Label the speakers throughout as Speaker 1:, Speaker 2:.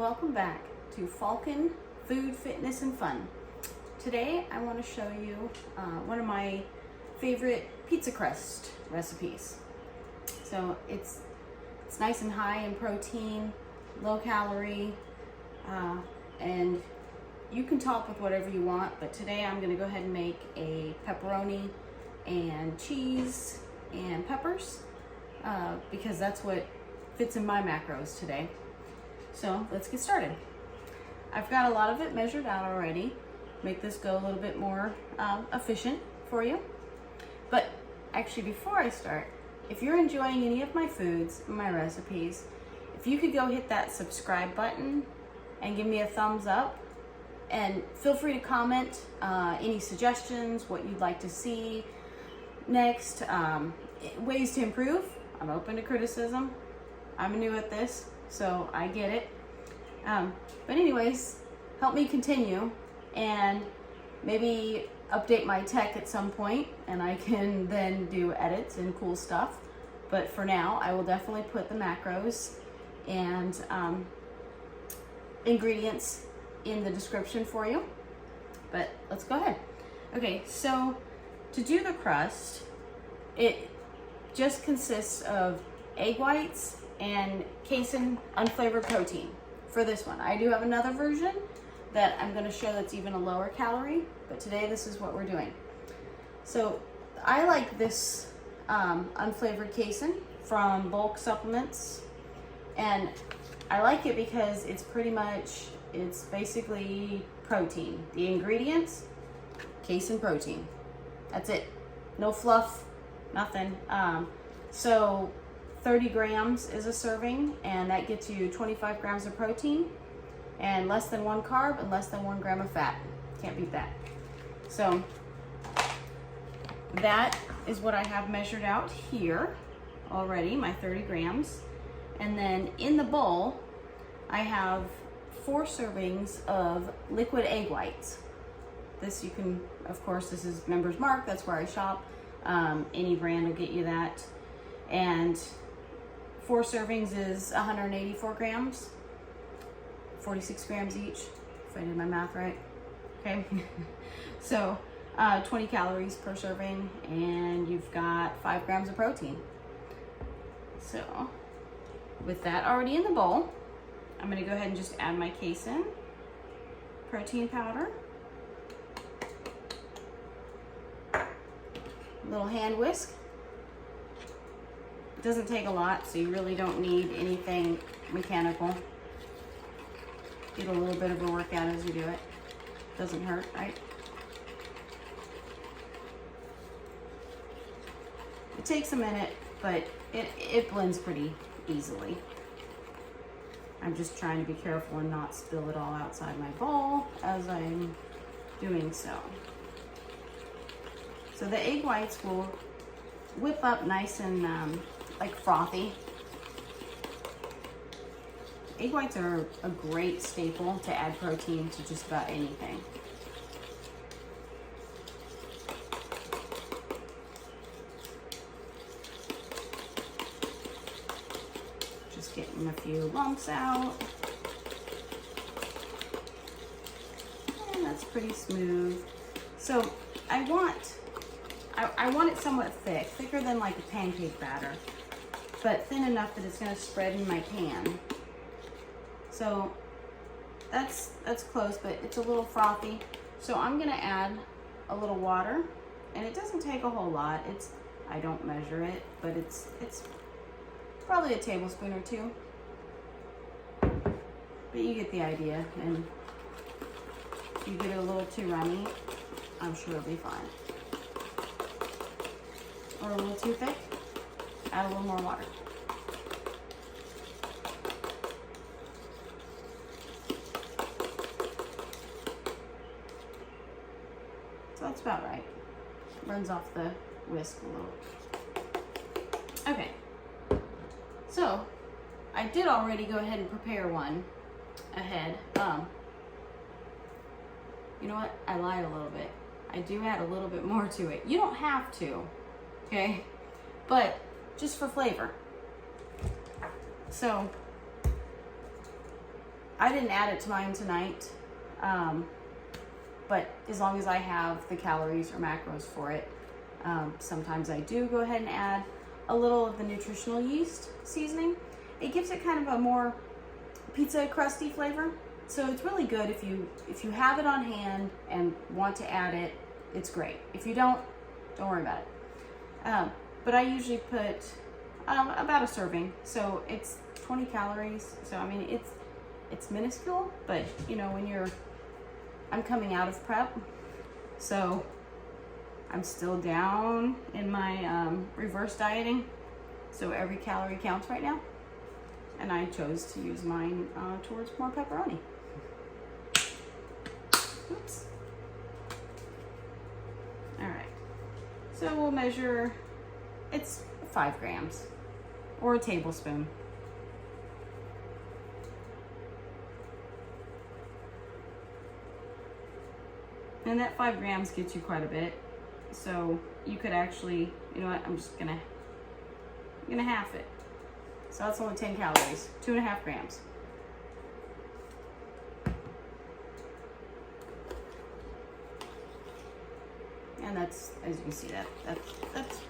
Speaker 1: welcome back to Falcon Food, Fitness, and Fun. Today I want to show you one of my favorite pizza crust recipes. So it's nice and high in protein, low calorie, and you can top with whatever you want, but today I'm going to go ahead and make a pepperoni and cheese and peppers because that's what fits in my macros today. So let's get started. I've got a lot of it measured out already. Make this go a little bit more efficient for you. But actually, before I start, if you're enjoying any of my foods, my recipes, if you could go hit that subscribe button and give me a thumbs up, and feel free to comment any suggestions, what you'd like to see next, ways to improve. I'm open to criticism. I'm new at this, so I get it. But anyways, help me continue and maybe update my tech at some point, and I can then do edits and cool stuff. But for now, I will definitely put the macros and ingredients in the description for you. But let's go ahead. Okay, so to do the crust, it just consists of egg whites and casein unflavored protein for this one. I do have another version that I'm going to show that's even a lower calorie, but today this is what we're doing. So I like this unflavored casein from Bulk Supplements, and I like it because it's basically protein. The ingredients, casein protein. That's it. No fluff, nothing. So 30 grams is a serving, and that gets you 25 grams of protein and less than 1 carb and less than 1 gram of fat. Can't beat that. So that is what I have measured out here already, my 30 grams. And then in the bowl, I have 4 servings of liquid egg whites. This you can, of course, this is Member's Mark. That's where I shop. Any brand will get you that. And 4 servings is 184 grams, 46 grams each, if I did my math right. Okay, so 20 calories per serving, and you've got 5 grams of protein. So with that already in the bowl, I'm gonna go ahead and just add my casein protein powder. A little hand whisk. It doesn't take a lot, so you really don't need anything mechanical. Get a little bit of a workout as you do it. Doesn't hurt, right? It takes a minute, but it blends pretty easily. I'm just trying to be careful and not spill it all outside my bowl as I'm doing so. So the egg whites will whip up nice and like frothy. Egg whites are a great staple to add protein to just about anything. Just getting a few lumps out. And that's pretty smooth. So I want it somewhat thick, thicker than like a pancake batter, but thin enough that it's going to spread in my pan. So that's close, but it's a little frothy. So I'm going to add a little water, and it doesn't take a whole lot. I don't measure it, but it's probably a tablespoon or 2. But you get the idea, and if you get it a little too runny, I'm sure it'll be fine. Or a little too thick, add a little more water. So that's about right. Runs off the whisk a little. Okay, so I did already go ahead and prepare one ahead. You know what? I lied a little bit. I do add a little bit more to it. You don't have to. Okay, but just for flavor. So I didn't add it to mine tonight, but as long as I have the calories or macros for it, sometimes I do go ahead and add a little of the nutritional yeast seasoning. It gives it kind of a more pizza crusty flavor. So it's really good if you have it on hand and want to add it, it's great. If you don't worry about it. But I usually put about a serving. So it's 20 calories. So I mean, it's minuscule, but you know, I'm coming out of prep, so I'm still down in my reverse dieting. So every calorie counts right now. And I chose to use mine towards more pepperoni. Oops. All right. So we'll measure, it's 5 grams or a tablespoon. And that 5 grams gets you quite a bit. So you could actually, you know what, I'm gonna half it. So that's only 10 calories, 2.5 grams. And that's, as you can see, that's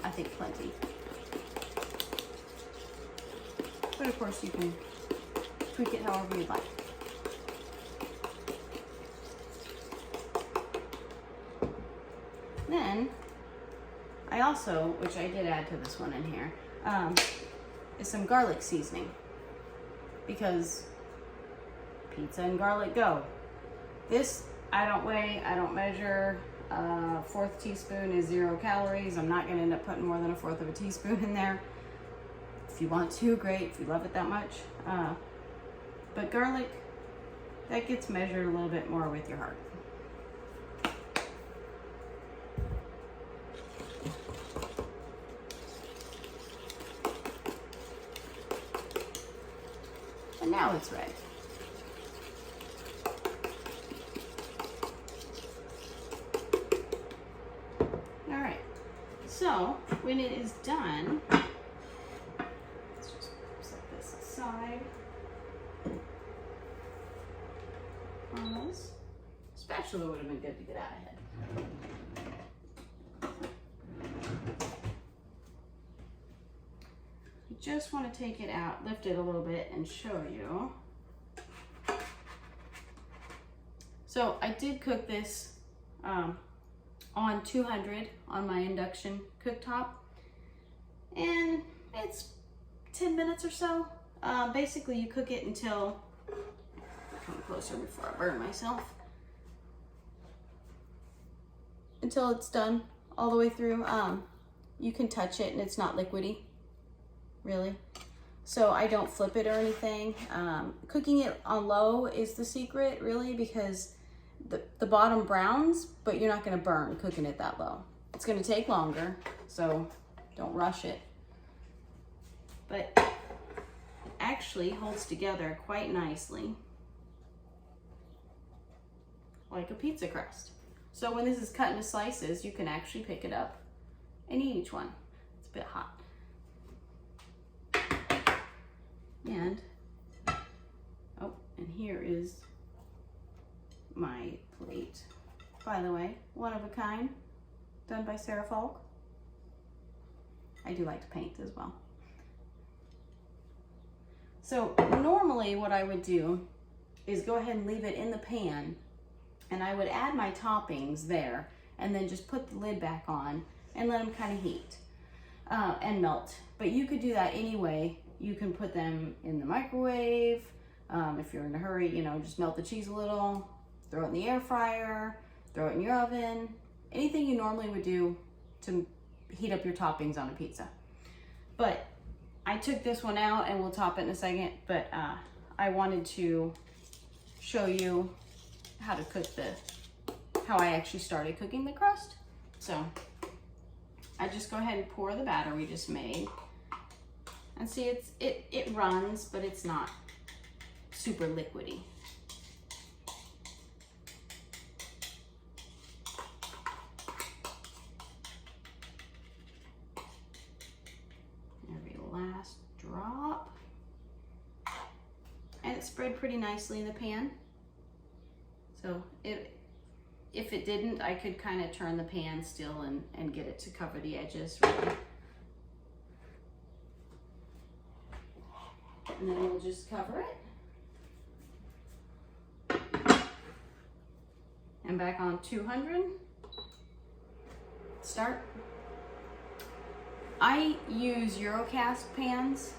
Speaker 1: I think plenty. But of course you can tweak it however you'd like. Then I also, which I did add to this one in here, is some garlic seasoning, because pizza and garlic go. This I don't weigh, I don't measure. 1/4 teaspoon is 0 calories. I'm not going to end up putting more than 1/4 of a teaspoon in there. If you want to, great. If you love it that much. But garlic, that gets measured a little bit more with your heart. And now it's red. All right, so when it is done, let's just set this aside. Almost. Spatula would have been good to get out ahead. You just want to take it out, lift it a little bit, and show you. So I did cook this on 200 on my induction cooktop, and it's 10 minutes or so. Basically you cook it until, come closer before I burn myself, until it's done all the way through. You can touch it and it's not liquidy, really. So I don't flip it or anything. Cooking it on low is the secret, really, because the bottom browns, but you're not going to burn cooking it that low. It's going to take longer, so don't rush it. But it actually holds together quite nicely, like a pizza crust. So when this is cut into slices, you can actually pick it up and eat each one. It's a bit hot. And, oh, and here is my plate. By the way, one of a kind, done by Sarah Falk. I do like to paint as well. So normally what I would do is go ahead and leave it in the pan, and I would add my toppings there and then just put the lid back on and let them kind of heat and melt. But you could do that anyway. You can put them in the microwave. If you're in a hurry, you know, just melt the cheese a little, throw it in the air fryer, throw it in your oven, anything you normally would do to heat up your toppings on a pizza. But I took this one out and we'll top it in a second, but I wanted to show you how to cook how I actually started cooking the crust. So I just go ahead and pour the batter we just made. And see, it runs, but it's not super liquidy. Every last drop. And it spread pretty nicely in the pan. So if it didn't, I could kind of turn the pan still and get it to cover the edges, really. And then we'll just cover it. And back on 200. Start. I use Eurocast pans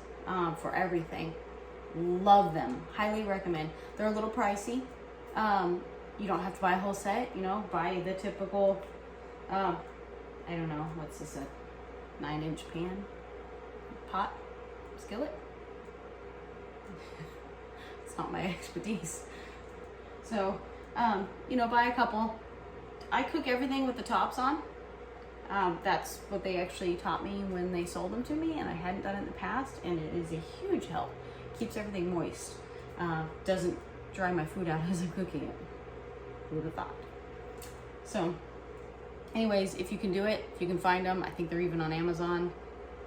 Speaker 1: for everything. Love them. Highly recommend. They're a little pricey. You don't have to buy a whole set, you know, buy the typical, I don't know, what's this, a 9-inch pan? Pot? Skillet? It's not my expertise. So, you know, buy a couple. I cook everything with the tops on. That's what they actually taught me when they sold them to me, and I hadn't done it in the past, and it is a huge help. Keeps everything moist. Doesn't dry my food out as I'm cooking it. Who would have thought? So, anyways, if you can do it, if you can find them, I think they're even on Amazon.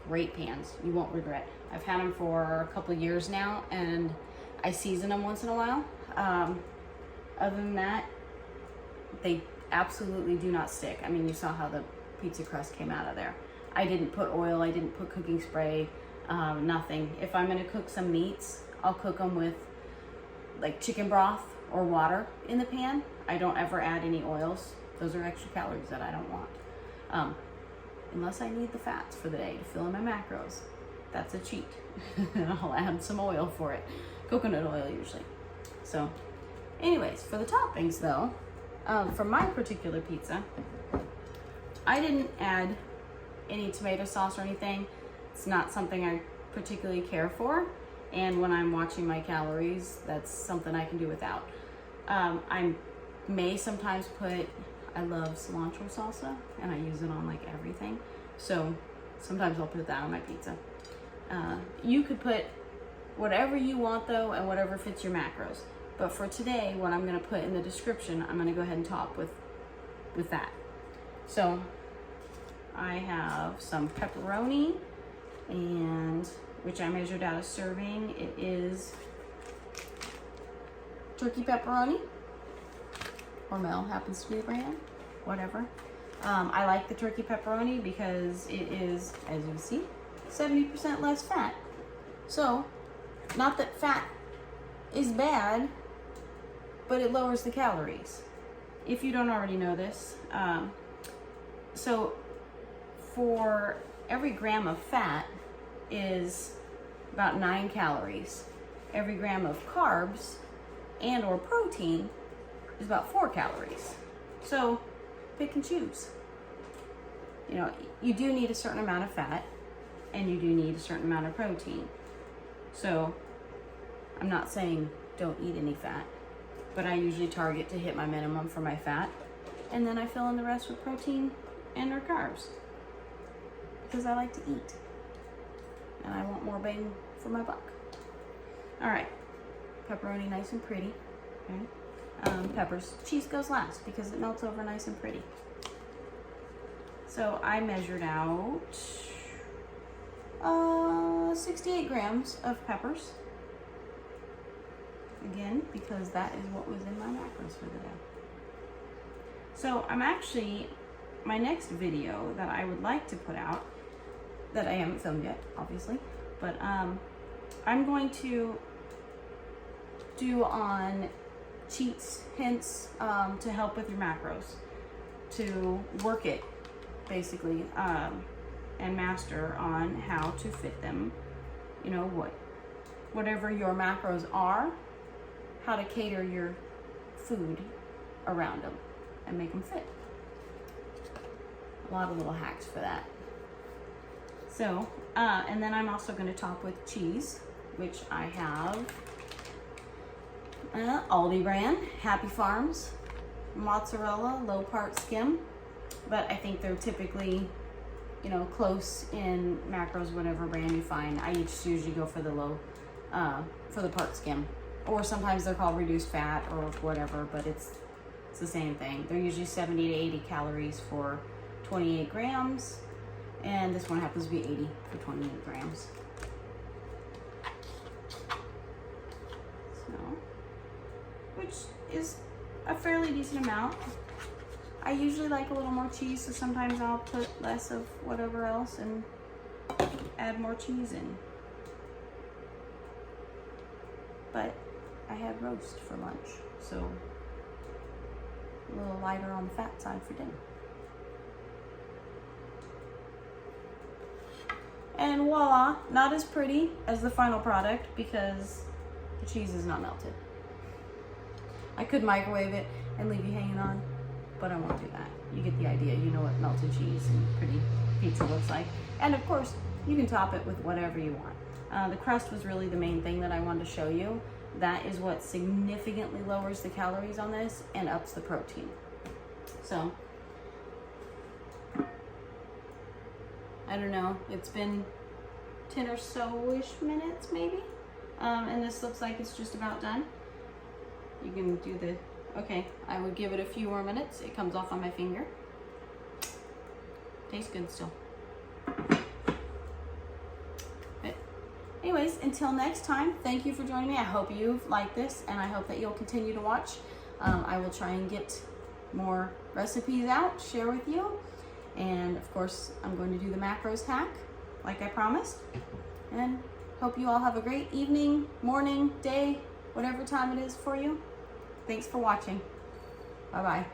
Speaker 1: Great pans. You won't regret. I've had them for a couple of years now, and I season them once in a while. Other than that, they absolutely do not stick. I mean, you saw how the pizza crust came out of there. I didn't put oil, I didn't put cooking spray, nothing. If I'm gonna cook some meats, I'll cook them with like chicken broth or water in the pan. I don't ever add any oils. Those are extra calories that I don't want. Unless I need the fats for the day to fill in my macros. That's a cheat. I'll add some oil for it. Coconut oil usually. So anyways, for the toppings though, for my particular pizza, I didn't add any tomato sauce or anything. It's not something I particularly care for. And when I'm watching my calories, that's something I can do without. I may sometimes put, I love cilantro salsa, and I use it on like everything. So sometimes I'll put that on my pizza. You could put whatever you want though, and whatever fits your macros. But for today, what I'm gonna put in the description, I'm gonna go ahead and top with that. So I have some pepperoni, and which I measured out a serving. It is turkey pepperoni. Hormel happens to be a brand, whatever. I like the turkey pepperoni because it is, as you can see, 70% less fat. So, not that fat is bad, but it lowers the calories. If you don't already know this, so for every gram of fat is about 9 calories. Every gram of carbs and or protein is about 4 calories. So pick and choose. You know, you do need a certain amount of fat and you do need a certain amount of protein. So I'm not saying don't eat any fat, but I usually target to hit my minimum for my fat, and then I fill in the rest with protein and or carbs because I like to eat and I want more bang for my buck. All right, pepperoni nice and pretty. Okay. Peppers. Cheese goes last because it melts over nice and pretty. So I measured out 68 grams of peppers. Again, because that is what was in my macros for the day. So I'm actually, my next video that I would like to put out, that I haven't filmed yet, obviously, but I'm going to do on cheats, hints to help with your macros, to work it basically, and master on how to fit them, you know, whatever your macros are, how to cater your food around them and make them fit. A lot of little hacks for that. So, and then I'm also going to top with cheese, which I have Aldi brand, Happy Farms, mozzarella, low part skim, but I think they're typically, you know, close in macros, whatever brand you find. I just usually go for the low, for the part skim, or sometimes they're called reduced fat or whatever, but it's the same thing. They're usually 70 to 80 calories for 28 grams, and this one happens to be 80 for 28 grams. So which is a fairly decent amount. I usually like a little more cheese, so sometimes I'll put less of whatever else and add more cheese in. But I had roast for lunch, so a little lighter on the fat side for dinner. And voila, not as pretty as the final product because the cheese is not melted. I could microwave it and leave you hanging on, but I won't do that. You get the idea. You know what melted cheese and pretty pizza looks like. And of course, you can top it with whatever you want. The crust was really the main thing that I wanted to show you. That is what significantly lowers the calories on this and ups the protein. So, I don't know, it's been 10 or so-ish minutes maybe. And this looks like it's just about done. You can do the, okay, I would give it a few more minutes. It comes off on my finger. Tastes good still. But anyways, until next time, thank you for joining me. I hope you've liked this and I hope that you'll continue to watch. I will try and get more recipes out, share with you. And of course, I'm going to do the macros hack like I promised. And hope you all have a great evening, morning, day, whatever time it is for you. Thanks for watching. Bye-bye.